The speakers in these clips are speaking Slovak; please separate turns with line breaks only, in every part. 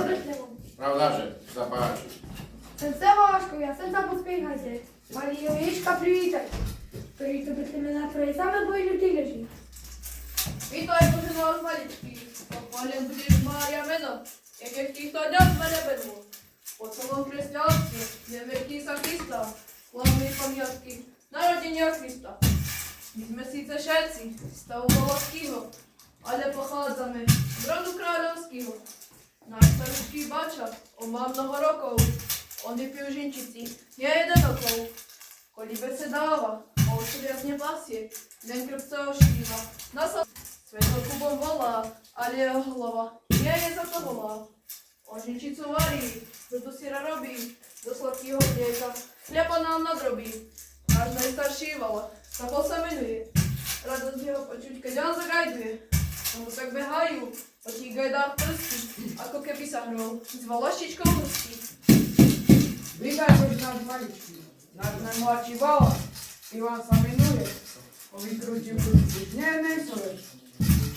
do Betlemu.
Pravda, že sa páči.
Sem sa váškovia, sem sa pospíhajte. Mali Ježiška privítajte, ktorý tu Betleme na troje same boji ľudí leží.
Vítaj, Bože náš maličký, pochválen budeš Mária meno, jaké v týchto dňoch mene bedlo. Po celom kresťanstve je veľký sa Krista, slavnej pamiatky, narodenia Krista. My sme síce všetci z toho Volodského, ale pochádzame z rodu kráľovského. Náš staručký bača, on má mnoho rokov, on je pil žinčici, nie jeden okov. Kolíbe se dáva, ovce jasne pasie, len krv sa ošíva. Svetlo Kubom volá, ale jeho hlava nie je za to volá. On žinčicu varí, do syra robí, do sladkého mlieka, chleba nám nadrobí. Náš najstarší vala, Kapol sa menuje. Radosť jeho počuť, keď on zagajduje. Tomu tak behajú, po tých gajdách prsty, ako keby sa hrol s valaštičkou hustí.
Vítaj, Bože náš maličký, náš najmladší vala, Ivan sa menuje. On vykrútil kručku z dnevnej sole.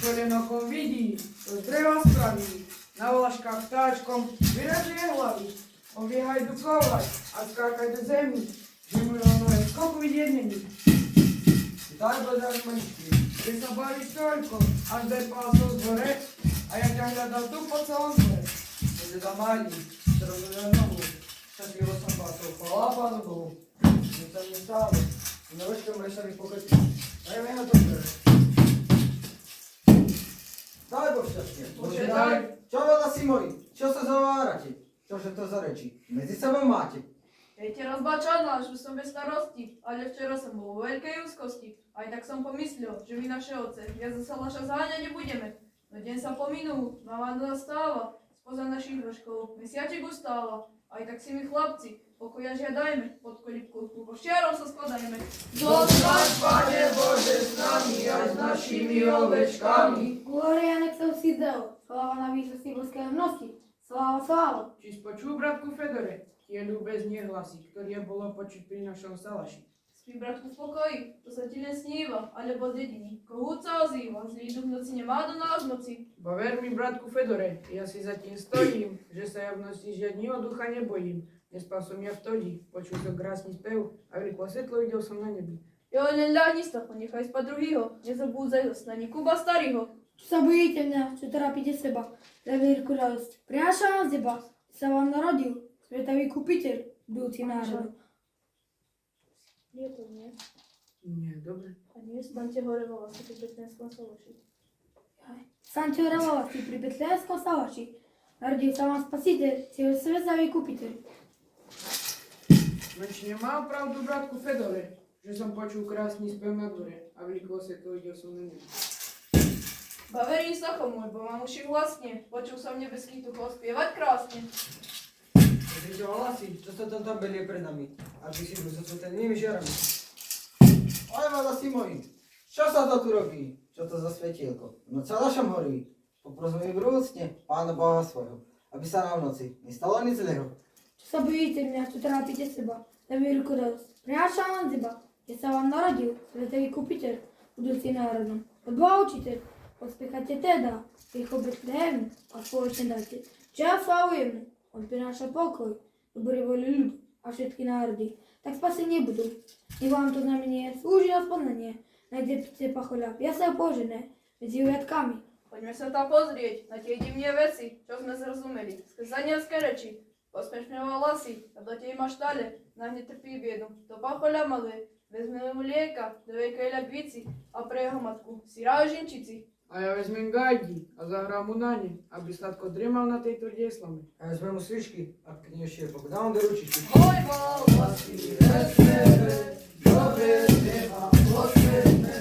Čo len okom vidí, to z dreva spraví. Na vlaškách vtáčkom vyražuje hlavy. On vie hajdukovať a skákať do zemi, že mu ono je skoku vidieť není. Vítaj, Bože náš maličký, ty sa bavíš toľko, až daj pásov z hore, a ja ťa hľadal tu po celom dvore. Bože za malý, zrozumiel nohu. Šťastlivo som pásol, chvála Pánu Bohu. My sa mi stále, na veľkom rešali pokrytí. Dajme na to ktoré.
Daj Boh šťastie.
Bože daj.
Čo veľa si moji? Čo sa zavárate? Čože to za reči? Medzi sebou máte.
Viete, rozbačaná, že som bez starosti, ale včera som bol vo veľkej úzkosti. Aj tak som pomyslel, že my naše oce, ja za Salaša zháňať nebudeme. No deň sa pominul, mama nastáva, spoza našich vrškov, mesiaček ustáva. Aj tak si my chlapci, pokoja žiadajme, pod kolibku, lebo štiarom sa skladajme.
Zostaň, Pane Bože, s nami aj s našimi ovečkami.
Gloria nechcel si deo, sláva na výsosti boskej mnosti. Sláva, sláva.
Či spočul, bratku Fedore, tie ľúbeznie hlasy, ktoré bolo počuť pri našom Salaši.
Spí, bratku, v pokoji, to sa ti len sníva, alebo dediny. Kohút sa ozýva, zlý duch v noci nemá do nás moci.
Bo ver mi, bratku Fedore, ja si za tým stojím, že sa ja v noci žiadního ducha nebojím. Nespal som ja v todi, počul som krásny spev a veľké svetlo videl som na nebi.
Jo, len ľahni stacho, nechaj spať druhýho, nezabúdzaj ho, sna Kuba starýho.
Čo sa bojíte mňa, čo trápite seba? Levírku radosť, prinášam vám z neba, sa vám narodil, svetový kupiteľ, budúci národ.
Je to, nie?
Nie, dobre.
A nie, staňte hore vo vlastne pri Betlenskom Salaši.
Staňte hore vo vlasti pri Betlenskom Salaši. Narodil sa vám spasiteľ, cieľ svetový kupiteľ.
Menšine mal pravdu, bratku Fedore, že som počul krásny spev na dvore a veľké svetlo videl som na nebi.
Ba verím stacho môj, bo mám uši vlastne, počul som nebeských duchov spievať krásne.
Pozrite hlasy, čo sa tam belie pred nami, aby si so svetelnými žiarami. Ale veľa si moji, čo sa to tu robí? Čo to za svetielko? No Salašom horí. Poprosím vrúcne Pána Boha svojho, aby sa nám v noci nestalo nic zlého.
Čo sa bojíte mňa, čo trápite seba? Levírku radosť, prinášam vám z neba, že sa vám narodil, svetový kupiteľ, budúci národom. Od Boha učiteľ, pospechajte teda, rýchlo Betlehemu a spoločne dajte. Čo slavujeme? On prináša pokoj, dobrý voli ľudu a všetky národy. Tak spasenie budú. Nech vám to znamenie slúži na spoznanie. Nájdete pachoľa, jasné požené, medzi ujatkami.
Poďme sa tam pozrieť na tie divné veci, čo sme zrozumeli. Skrz anielské reči, posmešné hlasy a do tej maštale, na netrpí biedu. Do pachoľa malé, vezmeme mu lieka, do veľkej ľadvici a pre jeho matku syra a žinčici.
A ja vezmem gajdi a zahrám mu na ne, aby sladko dremal na tej tvrdej slame.
A ja vezmem mu svičky a knižšie dám do ručičky.
Oj, bol, vlastný, vesmere, dobre treba, posvetné,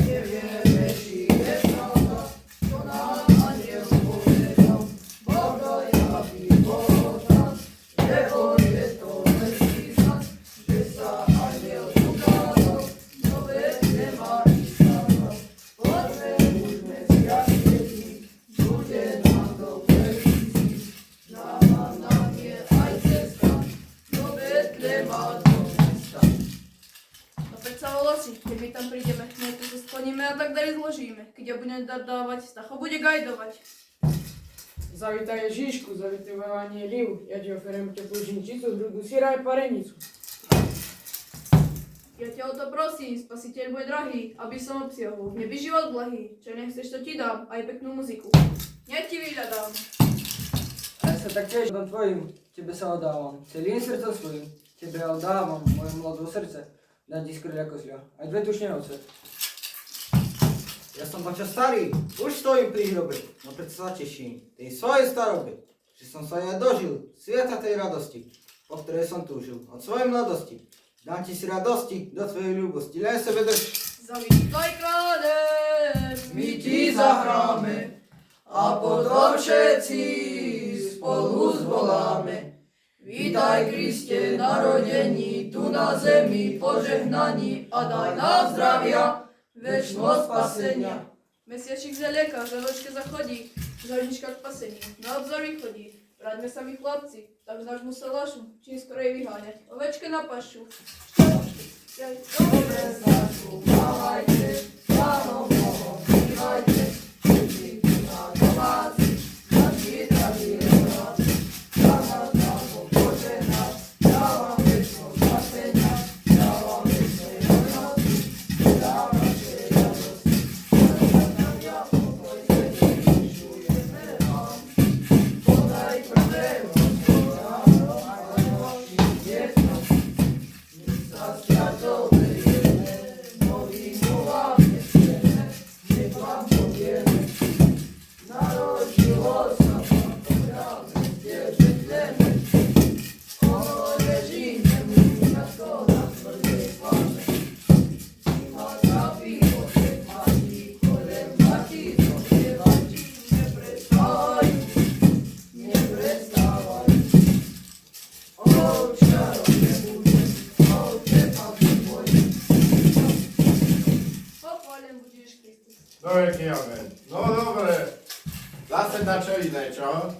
nevieme, či je pravda, čo nám aniel povedal. Boga javí bolo nás, lebo je to veľký znak, že sa aniel ukázal, no veď nemá nič pravda. Poďme, buďme zjasnení, bude nám dobre ísť, nám je aj cesta, do Betlema do mesta. No predsa volasi, keď my tam prídeme, my tu sa skloníme a tak dary zložíme. Keď ja budem dávať, Stacho bude gajdovať.
Zawita Ježišku, zawity v Evangeliu, ja ti oferujem teplú žinčicu, drudu syra a parenicu.
Ja ťa o to prosím, spasiteľ môj drahý, aby som obsiahol. Neby život blahý, čo nechceš, to ti dám, aj peknú muziku. Ja ti vyhľadám.
A ja sa tak tiež dom tvojim, tebe sa odávam. Celým srdcom svojim, tebe oddávam moje mladé srdce. Dám ti skryť ako sľa, aj dve tušne ovce. Ja som pača starý, už stojím pri hrobe, no predsa sa teším tej svojej starobe, že som sa ja dožil sveta tej radosti, po ktorej som túžil od svojej mladosti. Dám ti si radosti do tvojej ľúbosti, len sebe drž.
Zavítaj kráľem,
My ti zahráme a potom všetci spolu zvoláme.
Vítaj Kriste, narodení, tu na zemi, požehnaní a daj nám zdravia, večnosť spasenia. Mesiačik zalieka, žaločke zachodí, žalnička k paseniu, na obzor vychodí. Vráťme sa mi chlapci, tak z nášmu salašu, čím skorej vyháňať, ovečke na pašu. Dobre zašúvajte, Pánom Bohom bývajte, všetci tu na domáci, na drahý relát. Dá nás Pán Boh požehnať, dá vám večnosť spasenia, dá vám večnej radosti, dá vašej radosti. Ja pokoj svete vyšujeme vám, podaj prvého slova, aj vašim deťom. My sa sviatou berieme, novinu vám nesieme, nech vám povieme. Narodilo sa vám pokrávne, tieže tleme, ono leží nemúňatko na tvrdej slame. Ima trafí, oček matí, kolem matí, zospievači, neprestávaj, neprestávaj. Ovčarom nebudem, ovče papi môj. Pochválen budeš Kristus.
No jaký amen. No dobre. Zase na čo iné, čo?